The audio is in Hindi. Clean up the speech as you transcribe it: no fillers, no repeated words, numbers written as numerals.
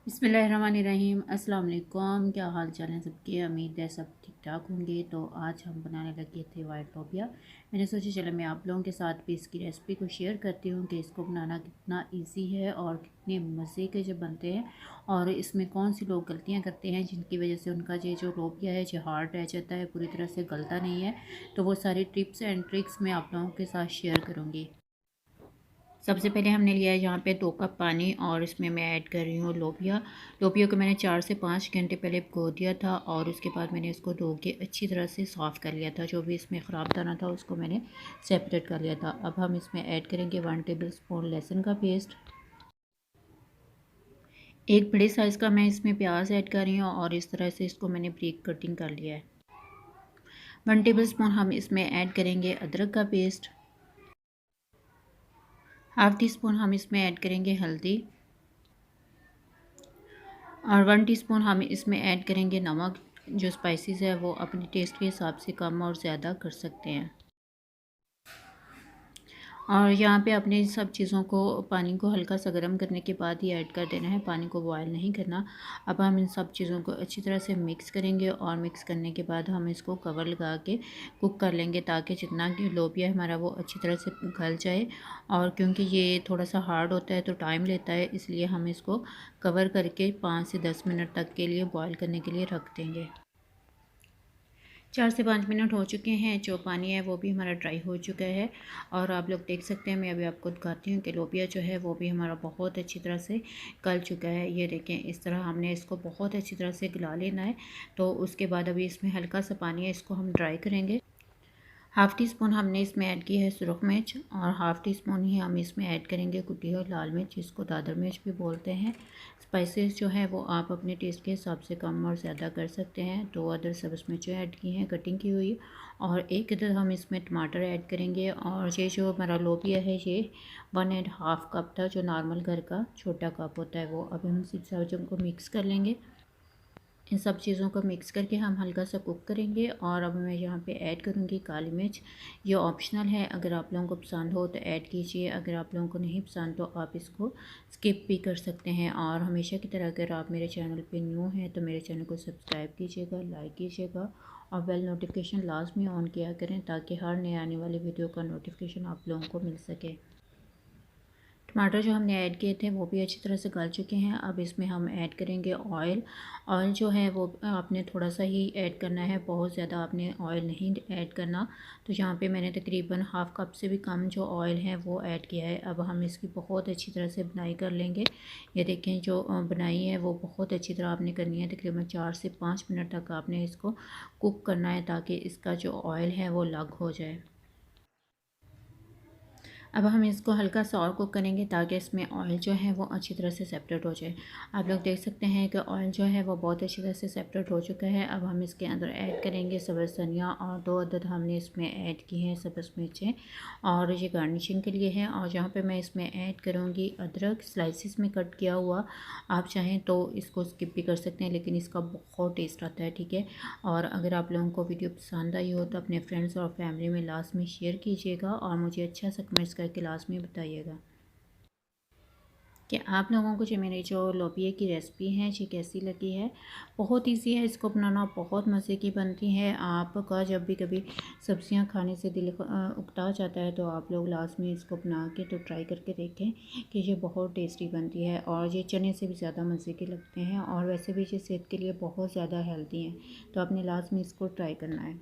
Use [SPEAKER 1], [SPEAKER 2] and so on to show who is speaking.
[SPEAKER 1] बिस्मिल्लाहिर्रहमानिर्रहीम। अस्सलाम वालेकुम। क्या हाल चाल है सबके? उम्मीद है सब ठीक ठाक होंगे। तो आज हम बनाने लगे थे वाइट लोबिया। मैंने सोचा चलो मैं आप लोगों के साथ भी इसकी रेसिपी को शेयर करती हूँ कि इसको बनाना कितना इजी है और कितने मज़े के जो बनते हैं और इसमें कौन सी लोग गलतियाँ करते हैं जिनकी वजह से उनका ये जो लोबिया है जो हार्ड रह जाता है, पूरी तरह से गलता नहीं है। तो वो सारी टिप्स एंड ट्रिक्स मैं आप लोगों के साथ शेयर करूँगी। सबसे पहले हमने लिया है यहाँ पे 2 कप पानी और इसमें मैं ऐड कर रही हूँ लोबिया। लोबिया को मैंने 4 से 5 घंटे पहले भिगो दिया था और उसके बाद मैंने इसको धो के अच्छी तरह से साफ़ कर लिया था। जो भी इसमें ख़राब दाना था उसको मैंने सेपरेट कर लिया था। अब हम इसमें ऐड करेंगे 1 टेबल स्पून लहसुन का पेस्ट। एक बड़े साइज़ का मैं इसमें प्याज ऐड कर रही हूँ और इस तरह से इसको मैंने ब्रीक कटिंग कर लिया है। 1 टेबल स्पून हम इसमें ऐड करेंगे अदरक का पेस्ट। हाफ़ टी स्पून हम इसमें ऐड करेंगे हल्दी और 1 टीस्पून हम इसमें ऐड करेंगे नमक। जो स्पाइसेस है वो अपने टेस्ट के हिसाब से कम और ज़्यादा कर सकते हैं। और यहाँ पे अपने सब चीज़ों को पानी को हल्का सा गर्म करने के बाद ही ऐड कर देना है, पानी को बॉयल नहीं करना। अब हम इन सब चीज़ों को अच्छी तरह से मिक्स करेंगे और मिक्स करने के बाद हम इसको कवर लगा के कुक कर लेंगे ताकि जितना कि लोबिया हमारा वो अच्छी तरह से गल जाए। और क्योंकि ये थोड़ा सा हार्ड होता है तो टाइम लेता है, इसलिए हम इसको कवर करके 5 से 10 मिनट तक के लिए बॉयल करने के लिए रख देंगे। 4 से 5 मिनट हो चुके हैं। जो पानी है वो भी हमारा ड्राई हो चुका है और आप लोग देख सकते हैं, मैं अभी आपको दिखाती हूँ कि लोबिया जो है वो भी हमारा बहुत अच्छी तरह से गल चुका है। ये देखें, इस तरह हमने इसको बहुत अच्छी तरह से गला लेना है। तो उसके बाद अभी इसमें हल्का सा पानी है, इसको हम ड्राई करेंगे। हाफ़ टी स्पून हमने इसमें ऐड की है सुरख मिर्च और हाफ़ टी स्पून ही हम इसमें ऐड करेंगे कुटी हुई लाल मिर्च, जिसको दादर मिर्च भी बोलते हैं। स्पाइसेस जो है वो आप अपने टेस्ट के हिसाब से कम और ज़्यादा कर सकते हैं। 2 अदर सब्ज़ मिर्चें ऐड की हैं कटिंग की हुई और एक अदर हम इसमें टमाटर ऐड करेंगे। और ये जो हमारा लोबिया है ये 1.5 कप था, जो नॉर्मल घर का छोटा कप होता है वो। अब हम सब चीज़ों को मिक्स कर लेंगे। इन सब चीज़ों को मिक्स करके हम हल्का सा कुक करेंगे। और अब मैं यहाँ पे ऐड करूँगी काली मिर्च। ये ऑप्शनल है, अगर आप लोगों को पसंद हो तो ऐड कीजिए, अगर आप लोगों को नहीं पसंद तो आप इसको स्किप भी कर सकते हैं। और हमेशा की तरह अगर आप मेरे चैनल पे न्यू हैं तो मेरे चैनल को सब्सक्राइब कीजिएगा, लाइक कीजिएगा और बेल नोटिफिकेशन लाजमी ऑन किया करें ताकि हर नए आने वाली वीडियो का नोटिफिकेशन आप लोगों को मिल सके। टमाटर जो हमने ऐड किए थे वो भी अच्छी तरह से गल चुके हैं। अब इसमें हम ऐड करेंगे ऑयल। ऑयल जो है वो आपने थोड़ा सा ही ऐड करना है, बहुत ज़्यादा आपने ऑयल नहीं ऐड करना। तो यहाँ पे मैंने तकरीबन हाफ़ कप से भी कम जो ऑयल है वो ऐड किया है। अब हम इसकी बहुत अच्छी तरह से बुनाई कर लेंगे। ये देखें, जो बुनाई है वो बहुत अच्छी तरह आपने करनी है, तकरीबन 4 से 5 मिनट तक आपने इसको कुक करना है ताकि इसका जो ऑयल है वो अलग हो जाए। अब हम इसको हल्का सा और कुक करेंगे ताकि इसमें ऑयल जो है वो अच्छी तरह से सेपरेट हो जाए। आप लोग देख सकते हैं कि ऑयल जो है वो बहुत अच्छी तरह से सेपरेट हो चुका है। अब हम इसके अंदर ऐड करेंगे सब्ज़ धनिया और 2 अदद हमने इसमें ऐड की हैं सब्ज़ मिर्चें और ये गार्निशिंग के लिए है। और जहाँ पे मैं इसमें ऐड करूँगी अदरक स्लाइसिस में कट किया हुआ। आप चाहें तो इसको स्किप भी कर सकते हैं, लेकिन इसका बहुत टेस्ट आता है, ठीक है। और अगर आप लोगों को वीडियो पसंद आई हो तो अपने फ्रेंड्स और फैमिली में लास्ट में शेयर कीजिएगा और मुझे अच्छा सा कमेंट्स करके लास्ट में बताइएगा कि आप लोगों को जो मेरी जो लोबिया की रेसिपी है ये कैसी लगी है। बहुत इजी है, इसको बनाना बहुत मज़े की बनती है। आपका जब भी कभी सब्जियां खाने से दिल उकता जाता है तो आप लोग लास्ट में इसको बना के तो ट्राई करके देखें कि ये बहुत टेस्टी बनती है और ये चने से भी ज़्यादा मज़े के लगते हैं और वैसे भी ये सेहत के लिए बहुत ज़्यादा हेल्दी हैं। तो आपने लास्ट में इसको ट्राई करना है।